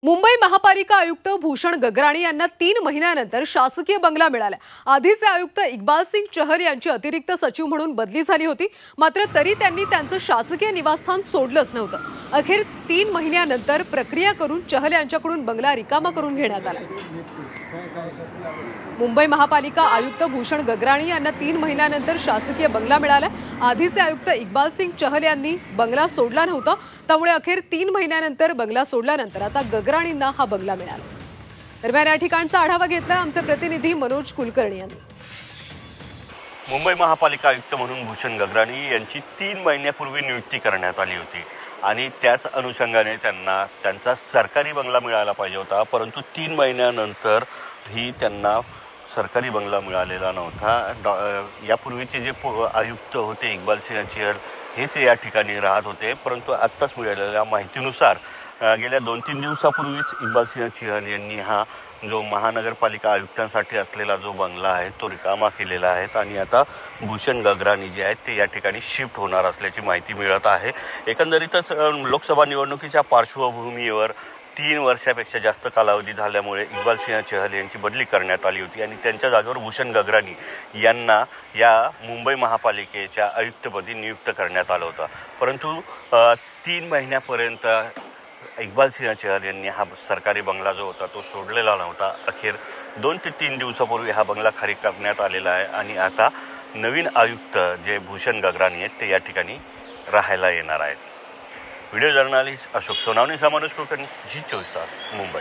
मुंबई महापालिका आयुक्त भूषण गगराणी यांना 3 महिन्यानंतर शासकीय बंगला मिळाला। आधीचे आयुक्त इक्बाल सिंग चहल यांची अतिरिक्त सचिव म्हणून बदली झाली होती, मात्र तरी त्यांनी त्यांचं शासकीय निवासस्थान सोडलंच नव्हतं। अखेर 3 महिन्यानंतर प्रक्रिया करून चहल यांच्याकडून बंगला रिकामा करून घेण्यात आला। मुंबई महापालिका आयुक्त भूषण गगराणी यांना 3 महिन्यानंतर शासकीय बंगला मिळाला। आधीचे आयुक्त इक्बाल सिंग चहल यांनी बंगला सोडला नव्हता, त्यामुळे अखेर 3 महिन्यानंतर बंगला सोडल्यानंतर आता गगराणींना हा बंगला मिळाला। दरम्यान या ठिकाणचा आढावा घेतला आमचे प्रतिनिधी मनोज कुलकर्णी यांनी। मुंबई महापालिका आयुक्त म्हणून भूषण गगराणी यांची 3 महिन्यापूर्वी नियुक्ती करण्यात आली होती आणि त्याच अनुषंगाने त्यांना त्यांचा सरकारी बंगला मिळाला पाहिजे होता, परंतु 3 महिन्यानंतर ही त्यांना सरकारी बंगला मिळालेला नव्हता। यापूर्वीचे जे आयुक्त होते इक्बाल सिंह चहल हेच या ठिकाणी राहत होते, परंतु आत्ताच मिळालेल्या माहितीनुसार गेल्या 2-3 दिवसापूर्वीच इक्बाल सिंह चहल यांनी हा जो महानगरपालिका आयुक्तांसाठी असलेला जो बंगला आहे तो रिकामा केलेला आहे आणि आता भूषण गगराणी जे आहेत ते या ठिकाणी शिफ्ट होणार असल्याची माहिती मिळत आहे। एकंदरीतच लोकसभा निवडणुकीच्या पार्श्वभूमीवर 3 वर्षापेक्षा जास्त कालावधी झाल्यामुळे इक्बाल सिंह चहल यांची बदली करण्यात आली होती आणि त्यांच्या जागेवर भूषण गगराणी यांना या मुंबई महापालिकेच्या आयुक्तपदी नियुक्त करण्यात आलं होतं, परंतु 3 महिन्यापर्यंत इक्बाल सिंह चहल यांनी हा सरकारी बंगला जो होता तो सोडलेला नव्हता। अखेर 2 ते 3 दिवसापूर्वी हा बंगला खाली करण्यात आलेला आहे आणि आता नवीन आयुक्त जे भूषण गगराणी आहेत ते या ठिकाणी राहायला येणार आहेत। व्हिडिओ जर्नलिस्ट अशोक सोनावणे, मनोज कुलकर्णी, झी 24 तास, मुंबई।